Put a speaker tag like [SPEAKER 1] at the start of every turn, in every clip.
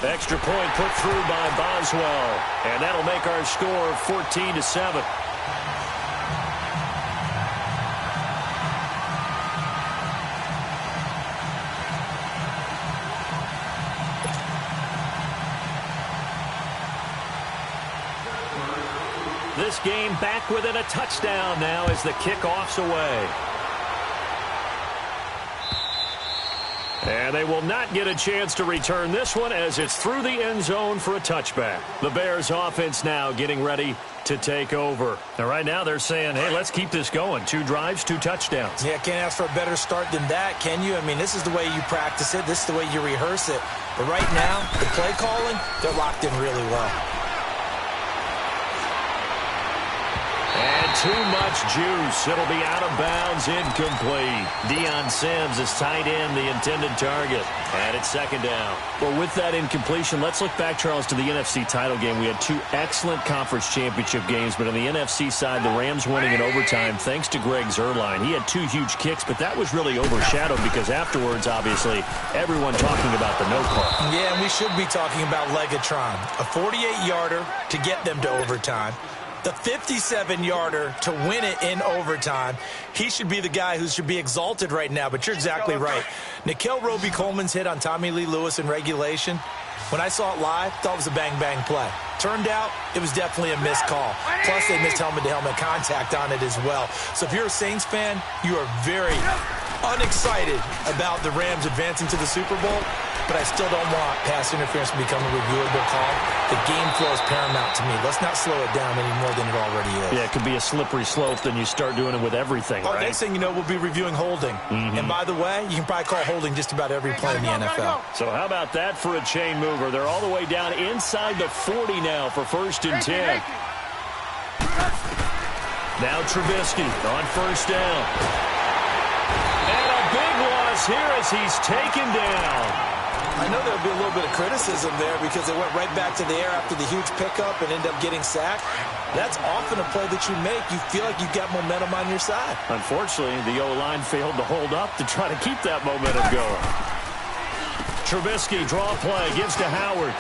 [SPEAKER 1] Extra point put through by Boswell. And that'll make our score 14-7. This game back within a touchdown now as the kickoff's away. And they will not get a chance to return this one as it's through the end zone for a touchback. The Bears offense now getting ready to take over. Now, right now they're saying, hey, let's keep this going. 2 drives, 2 touchdowns.
[SPEAKER 2] Yeah, can't ask for a better start than that, can you? I mean, this is the way you practice it. This is the way you rehearse it. But right now, the play calling, they're locked in really well.
[SPEAKER 1] And too much juice. It'll be out of bounds, incomplete. Deion Sims is tight end, the intended target. And it's second down.
[SPEAKER 3] Well, with that incompletion, let's look back, Charles, to the NFC title game. We had 2 excellent conference championship games, but on the NFC side, the Rams winning in overtime thanks to Greg Zuerlein. He had 2 huge kicks, but that was really overshadowed because afterwards, obviously, everyone talking about the no call.
[SPEAKER 2] Yeah, and we should be talking about Legatron. A 48-yarder to get them to overtime. The 57-yarder to win it in overtime. He should be the guy who should be exalted right now, but you're exactly right. Nickell Robey-Coleman's hit on Tommy Lee Lewis in regulation, when I saw it live, thought it was a bang-bang play. Turned out, it was definitely a missed call. Plus, they missed helmet-to-helmet contact on it as well. So if you're a Saints fan, you are very unexcited about the Rams advancing to the Super Bowl, but I still don't want pass interference to become a reviewable call. The game flow is paramount to me. Let's not slow it down any more than it already is.
[SPEAKER 3] Yeah, it could be a slippery slope, then you start doing it with everything, right?
[SPEAKER 2] Next thing you know, we'll be reviewing holding. And by the way, you can probably call holding just about every play in the NFL.
[SPEAKER 1] So how about that for a chain mover? They're all the way down inside the 40 now for 1st and 10. Now Trubisky on 1st down. And a big loss here as he's taken down.
[SPEAKER 2] I know there'll be a little bit of criticism there because they went right back to the air after the huge pickup and ended up getting sacked. That's often a play that you make. You feel like you've got momentum on your side.
[SPEAKER 1] Unfortunately, the O-line failed to hold up to try to keep that momentum going. Trubisky, draw play, gives to Howard.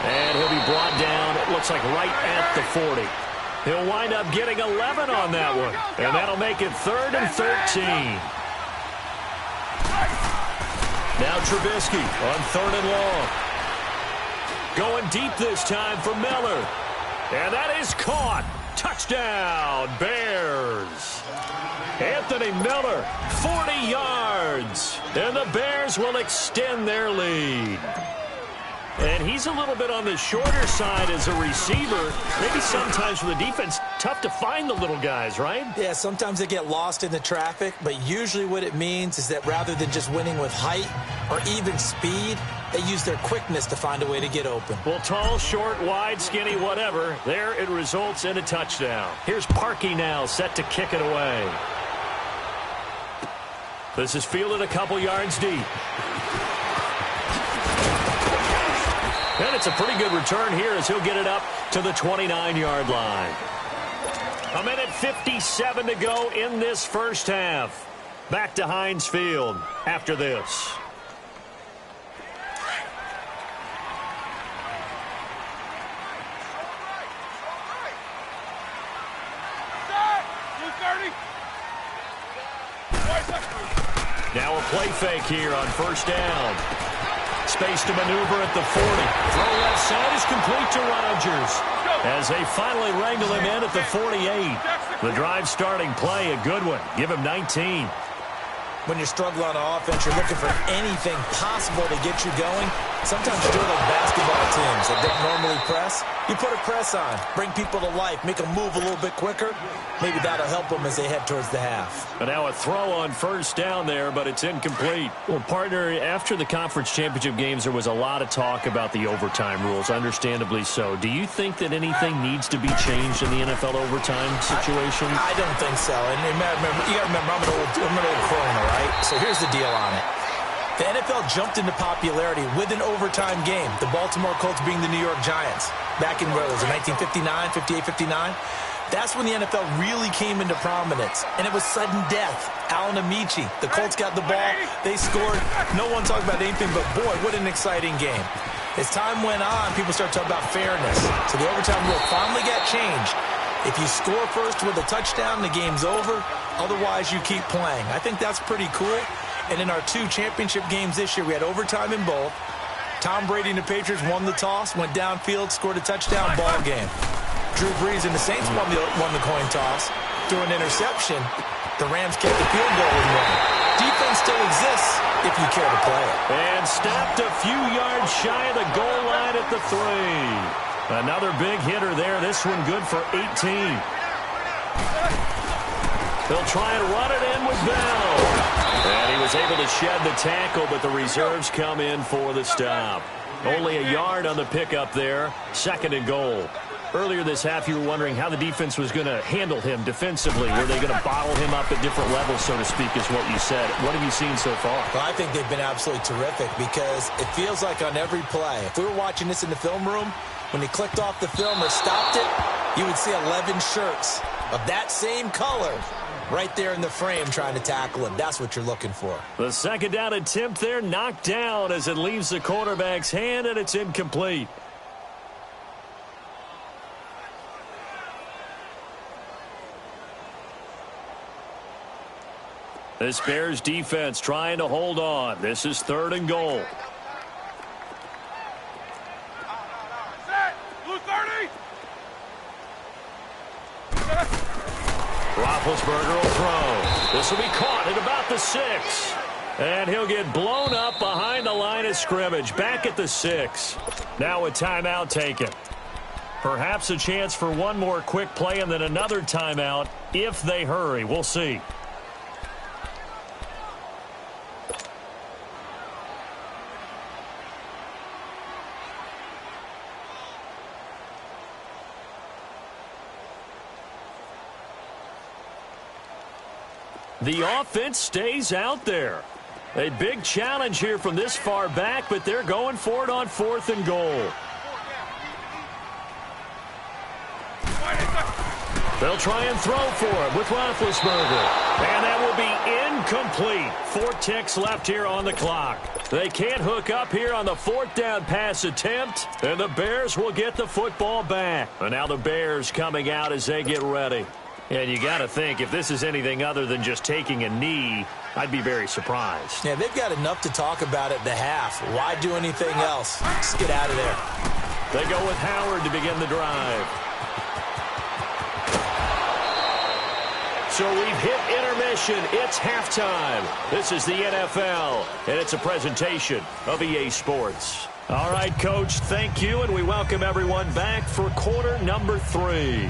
[SPEAKER 1] And he'll be brought down, it looks like right at the 40. He'll wind up getting 11 on that one. And that'll make it 3rd and 13. Now Trubisky on 3rd and long. Going deep this time for Miller. And that is caught. Touchdown, Bears. Anthony Miller, 40 yards. And the Bears will extend their lead. And he's a little bit on the shorter side as a receiver. Maybe sometimes for the defense, tough to find the little guys, right?
[SPEAKER 2] Yeah, sometimes they get lost in the traffic, but usually what it means is that rather than just winning with height or even speed, they use their quickness to find a way to get open.
[SPEAKER 1] Well, tall, short, wide, skinny, whatever, there it results in a touchdown. Here's Parkey now set to kick it away. This is fielded a couple yards deep. And it's a pretty good return here as he'll get it up to the 29-yard line. 1:57 to go in this first half. Back to Heinz Field after this. Now a play fake here on 1st down. Space to maneuver at the 40. Throw left side is complete to Rodgers as they finally wrangle him in at the 48. The drive starting play, a good one. Give him 19.
[SPEAKER 2] When you're struggling on offense, you're looking for anything possible to get you going. Sometimes you do it like basketball teams that don't normally press. You put a press on, bring people to life, make them move a little bit quicker. Maybe that'll help them as they head towards the half.
[SPEAKER 1] And now a throw on 1st down there, but it's incomplete.
[SPEAKER 3] Well, partner, after the conference championship games, there was a lot of talk about the overtime rules, understandably so. Do you think that anything needs to be changed in the NFL overtime situation?
[SPEAKER 2] I don't think so. And you got to remember, I'm an old crone, all right? So here's the deal on it. The NFL jumped into popularity with an overtime game. The Baltimore Colts being the New York Giants. Back in, what was it, 1959, 58, 59? That's when the NFL really came into prominence, and it was sudden death. Allen Amici, the Colts got the ball, they scored. No one talked about anything but, boy, what an exciting game. As time went on, people started talking about fairness. So the overtime rule finally got changed. If you score first with a touchdown, the game's over. Otherwise, you keep playing. I think that's pretty cool. And in our 2 championship games this year, we had overtime in both. Tom Brady and the Patriots won the toss, went downfield, scored a touchdown, ball game. Drew Brees and the Saints won the coin toss. Threw an interception. The Rams kicked the field goal and won. Defense still exists if you care to play it.
[SPEAKER 3] And stopped a few yards shy of the goal line at the 3. Another big hitter there. This one good for 18. They'll try and run it in with Bell. And he was able to shed the tackle, but the reserves come in for the stop. Only a yard on the pickup there. 2nd and goal. Earlier this half, you were wondering how the defense was going to handle him defensively. Were they going to bottle him up at different levels, so to speak, is what you said. What have you seen so far?
[SPEAKER 2] Well, I think they've been absolutely terrific because it feels like on every play, if we were watching this in the film room, when he clicked off the film or stopped it, you would see 11 shirts of that same color right there in the frame trying to tackle him. That's what you're looking for.
[SPEAKER 3] The 2nd down attempt there knocked down as it leaves the quarterback's hand, and it's incomplete. This Bears defense trying to hold on. This is 3rd and goal. Roethlisberger will throw. This will be caught at about the 6. And he'll get blown up behind the line of scrimmage. Back at the 6. Now a timeout taken. Perhaps a chance for one more quick play and then another timeout if they hurry. We'll see. The offense stays out there. A big challenge here from this far back, but they're going for it on 4th and goal. They'll try and throw for it with Roethlisberger. And that will be incomplete. 4 ticks left here on the clock. They can't hook up here on the 4th down pass attempt, and the Bears will get the football back. And now the Bears coming out as they get ready. And you got to think, if this is anything other than just taking a knee, I'd be very surprised.
[SPEAKER 2] Yeah, they've got enough to talk about at the half. Why do anything else? Just get out of there.
[SPEAKER 3] They go with Howard to begin the drive. So we've hit intermission. It's halftime. This is the NFL, and it's a presentation of EA Sports. All right, Coach, thank you, and we welcome everyone back for quarter number 3.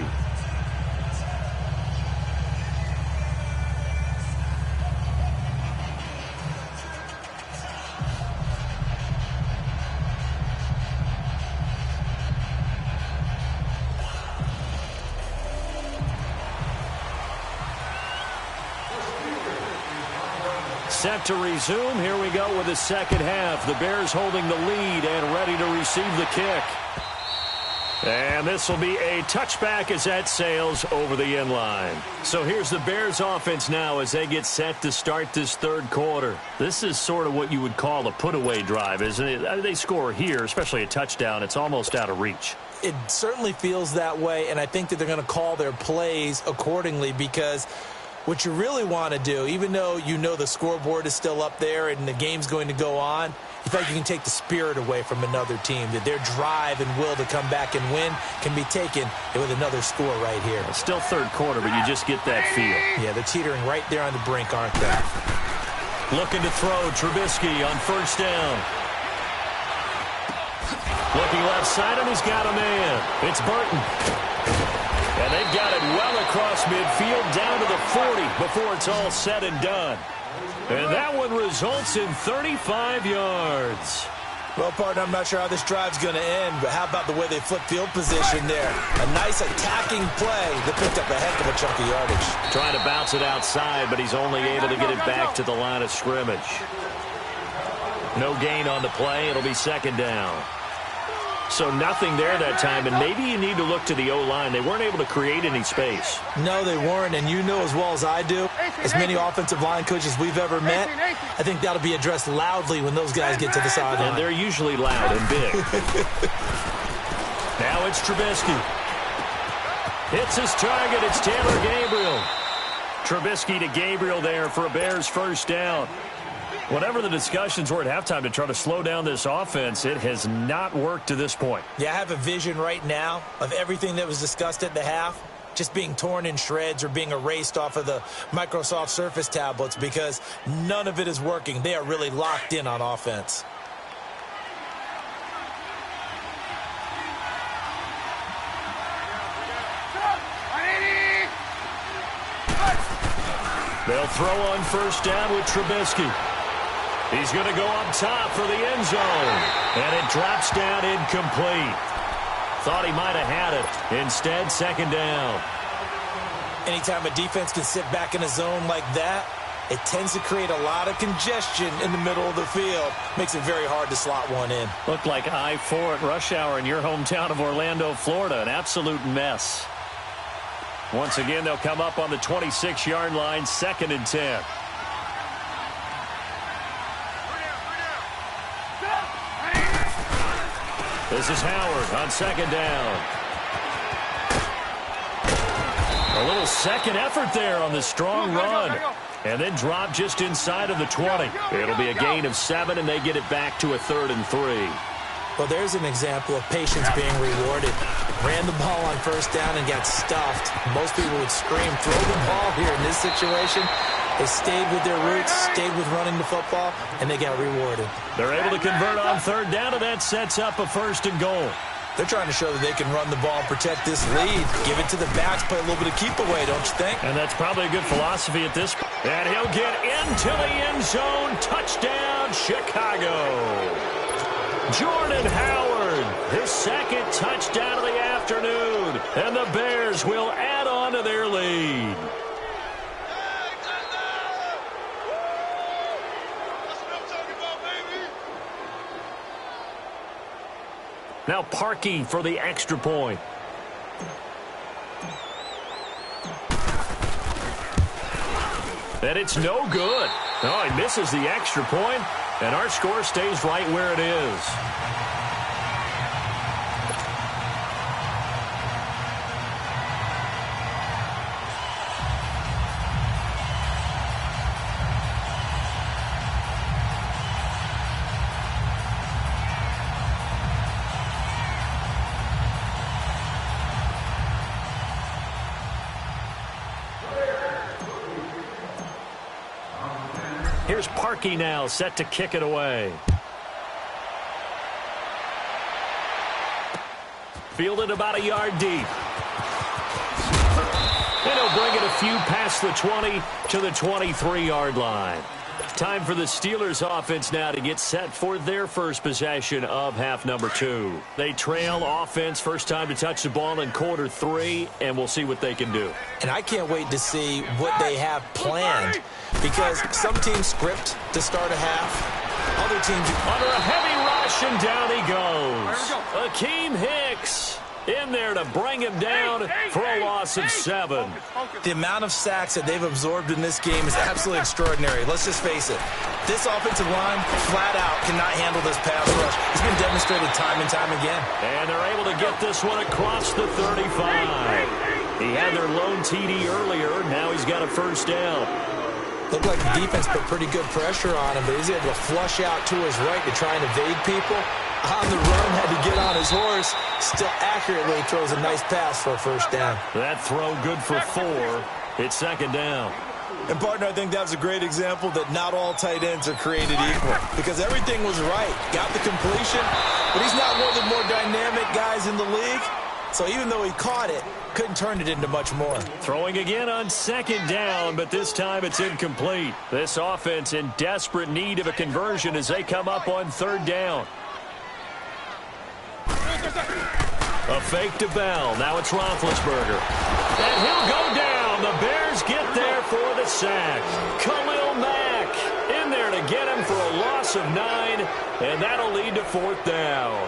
[SPEAKER 3] Set to resume. Here we go with the second half. The Bears holding the lead and ready to receive the kick. And this will be a touchback as that sails over the end line. So here's the Bears offense now as they get set to start this 3rd quarter. This is sort of what you would call a put-away drive, isn't it? They score here, especially a touchdown. It's almost out of reach.
[SPEAKER 2] It certainly feels that way, and I think that they're going to call their plays accordingly because what you really want to do, even though you know the scoreboard is still up there and the game's going to go on, you feel like you can take the spirit away from another team, that their drive and will to come back and win can be taken with another score right here.
[SPEAKER 3] It's still 3rd quarter, but you just get that feel.
[SPEAKER 2] Yeah, they're teetering right there on the brink, aren't they?
[SPEAKER 3] Looking to throw, Trubisky on 1st down. Looking left side, and he's got a man. It's Burton. And they've got it well across midfield down to the 40 before it's all said and done. And that one results in 35 yards.
[SPEAKER 2] Well, partner, I'm not sure how this drive's going to end, but how about the way they flip field position there? A nice attacking play that picked up a heck of a chunk of yardage.
[SPEAKER 3] Trying to bounce it outside, but he's only able to get it back to the line of scrimmage. No gain on the play. It'll be 2nd down. So nothing there that time, and maybe you need to look to the O-line. They weren't able to create any space.
[SPEAKER 2] No, they weren't, and you know as well as I do, as many offensive line coaches we've ever met, I think that'll be addressed loudly when those guys get to the sideline.
[SPEAKER 3] And they're usually loud and big. Now it's Trubisky. Hits his target. It's Taylor Gabriel. Trubisky to Gabriel there for a Bears first down. Whatever the discussions were at halftime to try to slow down this offense, it has not worked to this point.
[SPEAKER 2] Yeah, I have a vision right now of everything that was discussed at the half just being torn in shreds or being erased off of the Microsoft Surface tablets because none of it is working. They are really locked in on offense.
[SPEAKER 3] They'll throw on first down with Trubisky. He's going to go up top for the end zone. And it drops down incomplete. Thought he might have had it. Instead, second down.
[SPEAKER 2] Anytime a defense can sit back in a zone like that, it tends to create a lot of congestion in the middle of the field. Makes it very hard to slot one in.
[SPEAKER 3] Looked like I-4 at rush hour in your hometown of Orlando, Florida. An absolute mess. Once again, they'll come up on the 26-yard line, 2nd and 10. This is Howard on second down. A little second effort there on the strong run. And then drop just inside of the 20. It'll be a gain of 7, and they get it back to a 3rd and 3.
[SPEAKER 2] Well, there's an example of patience being rewarded. Ran the ball on first down and got stuffed. Most people would scream, throw the ball here in this situation. They stayed with their roots, stayed with running the football, and they got rewarded.
[SPEAKER 3] They're able to convert on third down, and that sets up a 1st and goal.
[SPEAKER 2] They're trying to show that they can run the ball and protect this lead. Give it to the backs, play a little bit of keep away, don't you think?
[SPEAKER 3] And that's probably a good philosophy at this point. And he'll get into the end zone. Touchdown, Chicago. Jordan Howard, his 2nd touchdown of the afternoon. And the Bears will add on to their lead. Now Parkey for the extra point. And it's no good. Oh, he misses the extra point, and our score stays right where it is. Here's Parkey now, set to kick it away. Fielded about a yard deep. And he'll bring it a few past the 20 to the 23-yard line. Time for the Steelers offense now to get set for their first possession of half number 2. They trail offense, first time to touch the ball in quarter 3, and we'll see what they can do.
[SPEAKER 2] And I can't wait to see what they have planned, because some teams script to start a half. Other teams
[SPEAKER 3] under a heavy rush, and down he goes. Akeem Hicks in there to bring him down for a loss of 7.
[SPEAKER 2] The amount of sacks that they've absorbed in this game is absolutely extraordinary. Let's just face it. This offensive line, flat out, cannot handle this pass rush. It's been demonstrated time and time again.
[SPEAKER 3] And they're able to get this one across the 35. He had their lone TD earlier. Now he's got a first down.
[SPEAKER 2] Looked like the defense put pretty good pressure on him, but he's able to flush out to his right to try and evade people. On the run, had to get on his horse. Still accurately throws a nice pass for a first down.
[SPEAKER 3] That throw good for 4. It's second down.
[SPEAKER 2] And, partner, I think that was a great example that not all tight ends are created equal, because everything was right. Got the completion, but he's not one of the more dynamic guys in the league. So even though he caught it, couldn't turn it into much more.
[SPEAKER 3] Throwing again on second down, but this time it's incomplete. This offense in desperate need of a conversion as they come up on third down. A fake to Bell. Now it's Roethlisberger. And he'll go down. The Bears get there for the sack. Khalil Mack in there to get him for a loss of 9, and that'll lead to fourth down.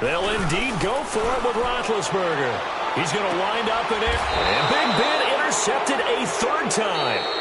[SPEAKER 1] They'll indeed go for it with Roethlisberger. He's going to wind up in it. And Big Ben intercepted a third time.